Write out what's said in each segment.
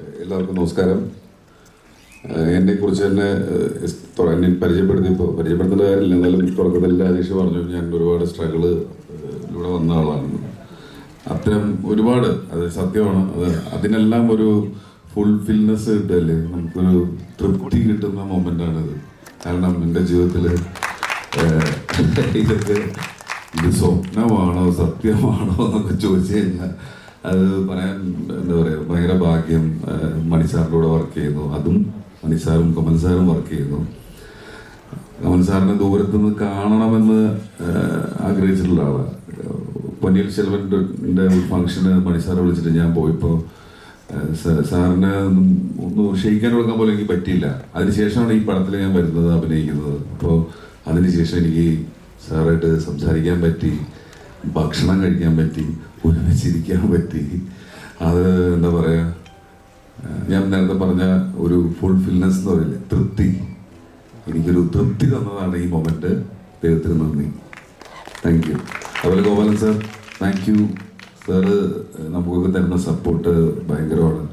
എല്ലാവർക്കും നമസ്കാരം. എന്നെക്കുറിച്ച് തന്നെ എന്നെ പരിചയപ്പെടുത്തേണ്ട കാര്യമില്ല. എന്നാലും തുടക്കത്തിൽ രാജേഷ് പറഞ്ഞു ഞാൻ ഒരുപാട് സ്ട്രഗിളിലൂടെ വന്ന ആളാണെന്ന്. അത്തരം ഒരുപാട്, അത് സത്യമാണ്. അതിനെല്ലാം ഒരു ഫുൾഫിൽനെസ് കിട്ടല്ലേ, നമുക്കൊരു തൃപ്തി കിട്ടുന്ന മൊമെൻ്റാണിത്. കാരണം എൻ്റെ ജീവിതത്തിൽ ഇതൊക്കെ ഇത് സ്വപ്നമാണോ സത്യമാണോ എന്നൊക്കെ ചോദിച്ചു കഴിഞ്ഞാൽ അത് പറയാൻ എന്താ പറയുക, ഭയങ്കര ഭാഗ്യം. മണിസാറിൻ്റെ കൂടെ വർക്ക് ചെയ്യുന്നു, അതും മണിസാറും കമൽ സാറും വർക്ക് ചെയ്യുന്നു. കമൽ സാറിനെ ദൂരത്തുനിന്ന് കാണണമെന്ന് ആഗ്രഹിച്ചിട്ടുള്ള ആളാണ്. പൊന്നിയിൽ സെൽവൻ്റെ ഫംഗ്ഷന് മണിസാറെ വിളിച്ചിട്ട് ഞാൻ പോയപ്പോൾ സാറിനെ ഒന്ന് ക്ഷയിക്കാൻ കൊടുക്കാൻ പോലും എനിക്ക് പറ്റിയില്ല. അതിനുശേഷമാണ് ഈ പടത്തിൽ ഞാൻ വരുന്നത്, അഭിനയിക്കുന്നത്. അപ്പോൾ അതിനുശേഷം എനിക്ക് സാറായിട്ട് സംസാരിക്കാൻ പറ്റി, ഭക്ഷണം കഴിക്കാൻ പറ്റി, ഒരുമിച്ചിരിക്കാൻ പറ്റി. അത് എന്താ പറയുക, ഞാൻ നേരത്തെ പറഞ്ഞ ഒരു ഫുൾഫിൽനെസ് എന്ന് പറയില്ലേ, തൃപ്തി. എനിക്കൊരു തൃപ്തി തന്നതാണ് ഈ മൊമെൻറ്റ്. ദൈവത്തിന് നന്ദി, താങ്ക് യു. അതുപോലെ Gopalan sir, thank U sir. നമുക്കൊക്കെ തരുന്ന സപ്പോർട്ട് ഭയങ്കരമാണ്,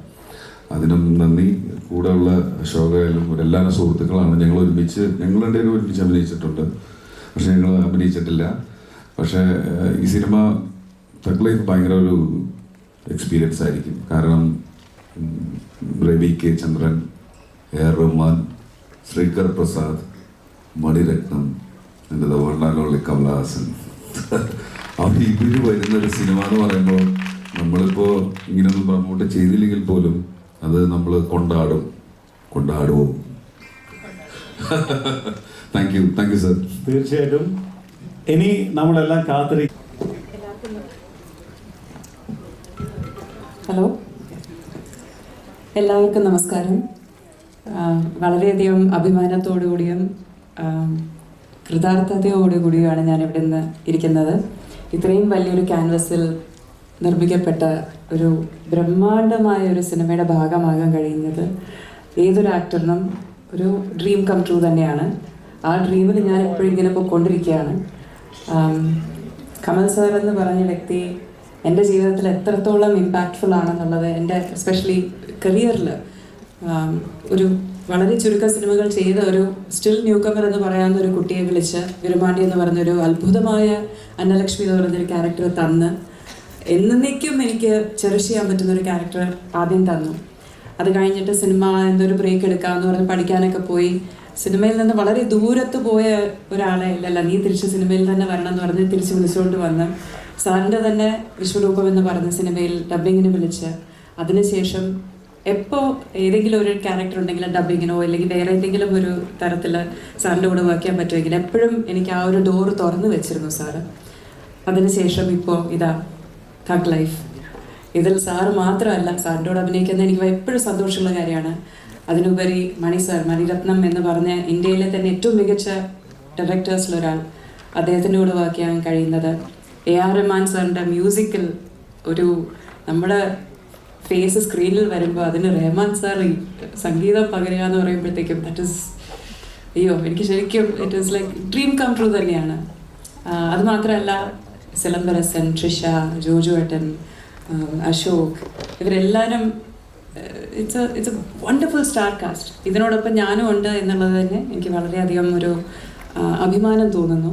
അതിനും നന്ദി. കൂടെയുള്ള അശോകായാലും എല്ലാവരും സുഹൃത്തുക്കളാണ്. ഞങ്ങൾ രണ്ടുപേരും ഒരുമിച്ച് അഭിനയിച്ചിട്ടുണ്ട്, പക്ഷെ ഞങ്ങൾ അഭിനയിച്ചിട്ടില്ല. പക്ഷേ ഈ സിനിമ തഗ് ലൈഫ് ഭയങ്കര ഒരു എക്സ്പീരിയൻസ് ആയിരിക്കും. കാരണം Ravi K Chandran, A R Rahman, Sreekar Prasad, Mani Ratnam, എൻ്റെ വണ്ണാനുള്ള കമലഹാസൻ, അവർ ഇവർ വരുന്നൊരു സിനിമ എന്ന് പറയുമ്പോൾ നമ്മളിപ്പോൾ ഇങ്ങനെയൊന്നും പ്രമോട്ട് ചെയ്തില്ലെങ്കിൽ പോലും അത് നമ്മൾ കൊണ്ടാടുമോ. Thank you sir. തീർച്ചയായിട്ടും ഇനി നമ്മളെല്ലാം കാത്തിരിക്കും. ഹലോ, എല്ലാവർക്കും നമസ്കാരം. വളരെയധികം അഭിമാനത്തോടുകൂടിയും കൃതാർത്ഥതയോടുകൂടിയുമാണ് ഞാൻ ഇവിടെ നിന്ന് ഇരിക്കുന്നത്. ഇത്രയും വലിയൊരു ക്യാൻവസിൽ നിർമ്മിക്കപ്പെട്ട ഒരു ബ്രഹ്മാണ്ഡമായ ഒരു സിനിമയുടെ ഭാഗമാകാൻ കഴിയുന്നത് ഏതൊരു ആക്ടറിനും ഒരു ഡ്രീം കം ട്രൂ തന്നെയാണ്. ആ ഡ്രീമിൽ ഞാൻ എപ്പോഴും ഇങ്ങനെ പോയിക്കൊണ്ടിരിക്കുകയാണ്. കമൽ സാർ എന്ന് പറഞ്ഞ വ്യക്തി എൻ്റെ ജീവിതത്തിൽ എത്രത്തോളം ഇമ്പാക്റ്റ്ഫുൾ ആണെന്നുള്ളത്, എൻ്റെ എസ്പെഷ്യലി കരിയറിൽ ഒരു വളരെ ചുരുക്കം സിനിമകൾ ചെയ്ത ഒരു സ്റ്റിൽ ന്യൂ കമർ എന്ന് പറയാവുന്ന ഒരു കുട്ടിയെ വിളിച്ച് വിരുമാണ്ടി എന്ന് പറഞ്ഞൊരു അത്ഭുതമായ അന്നലക്ഷ്മി എന്ന് പറഞ്ഞൊരു ക്യാരക്ടർ തന്ന് എന്നേക്കും എനിക്ക് ചെറിഷ് ചെയ്യാൻ പറ്റുന്ന ഒരു ക്യാരക്ടർ ആദ്യം തന്നു. അത് കഴിഞ്ഞിട്ട് സിനിമ എന്തൊരു ബ്രേക്ക് എടുക്കാമെന്ന് പറഞ്ഞ് പഠിക്കാനൊക്കെ പോയി സിനിമയിൽ നിന്ന് വളരെ ദൂരത്ത് പോയ ഒരാളെ ഇല്ലല്ല, നീ തിരിച്ച് സിനിമയിൽ തന്നെ വരണം എന്ന് പറഞ്ഞ് തിരിച്ച് വിളിച്ചുകൊണ്ട് വന്ന് സാറിൻ്റെ തന്നെ വിശ്വരൂപം എന്ന് പറഞ്ഞ സിനിമയിൽ ഡബ്ബിങ്ങിന് വിളിച്ച് അതിനുശേഷം എപ്പോൾ ഏതെങ്കിലും ഒരു ക്യാരക്ടർ ഉണ്ടെങ്കിൽ ഡബ്ബിങ്ങിനോ അല്ലെങ്കിൽ വേറെ എന്തെങ്കിലും ഒരു തരത്തിൽ സാറിൻ്റെ കൂടെ വർക്ക് ചെയ്യാൻ പറ്റുമെങ്കിൽ എപ്പോഴും എനിക്ക് ആ ഒരു ഡോറ് തുറന്നു വെച്ചിരുന്നു സാറ്. അതിനുശേഷം ഇപ്പോൾ ഇതാ തഗ് ലൈഫ്. ഇതിൽ സാറ് മാത്രമല്ല, സാറിൻ്റെ കൂടെ അഭിനയിക്കുന്നത് എനിക്ക് എപ്പോഴും സന്തോഷമുള്ള കാര്യമാണ്. അതിനുപരി മണിരത്നം എന്ന് പറഞ്ഞ ഇന്ത്യയിലെ തന്നെ ഏറ്റവും മികച്ച ഡയറക്ടേഴ്സിലൊരാൾ, അദ്ദേഹത്തിൻ്റെ കൂടെ വർക്ക് ചെയ്യാൻ കഴിയുന്നത്. എ ആർ റഹ്മാൻ സാറിൻ്റെ മ്യൂസിക്കിൽ ഒരു നമ്മുടെ ഫേസ് സ്ക്രീനിൽ വരുമ്പോൾ അതിന് റഹ്മാൻ സാർ സംഗീതം പകരുക എന്ന് പറയുമ്പോഴത്തേക്കും എനിക്ക് ശരിക്കും it is like dream come true തന്നെയാണ്. അതുമാത്രമല്ല, സിലംബരസൻ, ട്രിഷ, ജോജു ഏട്ടൻ, അശോക്, ഇവരെല്ലാവരും it's a wonderful star cast. ഇതിനോടൊപ്പം ഞാനും ഉണ്ട് എന്നുള്ളത് തന്നെ എനിക്ക് വളരെയധികം ഒരു അഭിമാനം തോന്നുന്നു.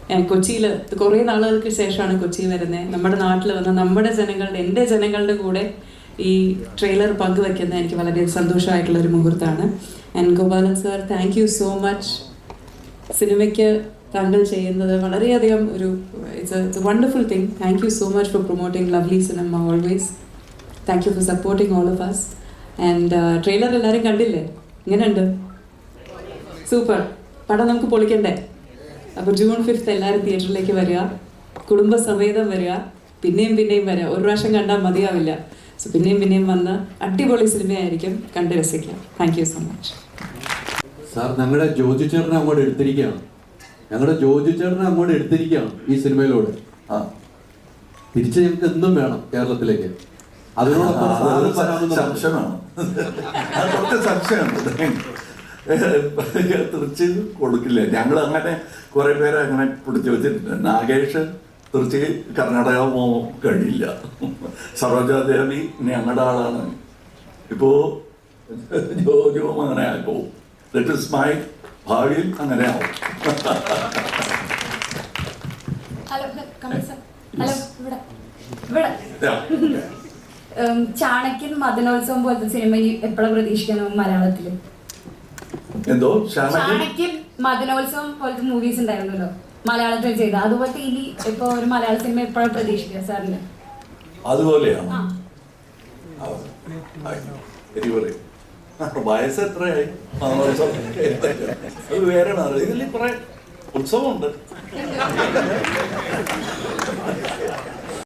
ഞാൻ കൊച്ചിയിൽ കുറേ നാളുകൾക്ക് ശേഷമാണ് കൊച്ചി വരുന്നത്. നമ്മുടെ നാട്ടിൽ വന്ന എൻ്റെ ജനങ്ങളുടെ കൂടെ ഈ ട്രെയിലർ പങ്കുവയ്ക്കുന്നത് എനിക്ക് വളരെ സന്തോഷമായിട്ടുള്ളൊരു മുഹൂർത്തമാണ്. And Gopalan sir, thank you so much. സിനിമയ്ക്ക് താങ്കൾ ചെയ്യുന്നത് വളരെയധികം ഒരു it's a wonderful thing. Thank you so much for promoting lovely cinema always. Thank you for supporting all of us. And trailer എല്ലാവരും കണ്ടില്ലേ? ഇങ്ങനെയുണ്ട്, സൂപ്പർ. പടം നമുക്ക് പൊളിക്കണ്ടേ? അപ്പോൾ ജൂൺ 5 എല്ലാവരും തിയേറ്ററിലേക്ക് വരിക, കുടുംബസമേതം വരിക, പിന്നെയും വരിക. ഒരു പ്രാവശ്യം കണ്ടാൽ മതിയാവില്ല. സോ പിന്നെയും വന്ന് അടിപൊളി സിനിമയായിരിക്കും, കണ്ട് രസിക്കാം. Thank you so much sir. ഞങ്ങളുടെ ജോജു ചേട്ടനെ അങ്ങോട്ട് എടുത്തിരിക്കുകയാണ് ഈ സിനിമയിലൂടെ. തിരിച്ച് ഞങ്ങൾക്ക് എന്നും വേണം കേരളത്തിലേക്ക്. അതിനോടൊപ്പം തിരിച്ച് കൊടുക്കില്ല. ഞങ്ങൾ അങ്ങനെ കുറെ പേരെ അങ്ങനെ പിടിച്ചു വെച്ചിട്ടുണ്ട്. നാഗേഷ് തീർച്ചയായും കർണാടക പോകാൻ കഴിയില്ല. സരോജാദേവി ഞങ്ങളുടെ ആളാണ്. ഇപ്പോൾ ജോജോ അങ്ങനെ ആക്കും. ദറ്റ് ഇസ് മൈ ഭാവിയിൽ അങ്ങനെ ആവും. Hello Kamal sir. ഹലോ ഇവിടെ ഇവിടെ ചാണക്യൻ മദനോത്സവം പോലത്തെ സിനിമ എപ്പോഴാണ് പ്രതീക്ഷിക്കണം മലയാളത്തില്? എന്തോ ചാണക്യൻ മദനോത്സവം പോലത്തെ മൂവീസ് ഉണ്ടായിരുന്നല്ലോ മലയാളത്തിൽ ചെയ്ത, അതുപോലത്തെ ഇനി ഇപ്പൊ ഒരു മലയാള സിനിമ എപ്പോഴാണ് പ്രതീക്ഷിക്കുക സാറിന്? അതുപോലെയാണ്. വയസ്സ് എത്രയായി? അത് വേറെ ഇതിൽ കുറെ ഉത്സവമുണ്ട്.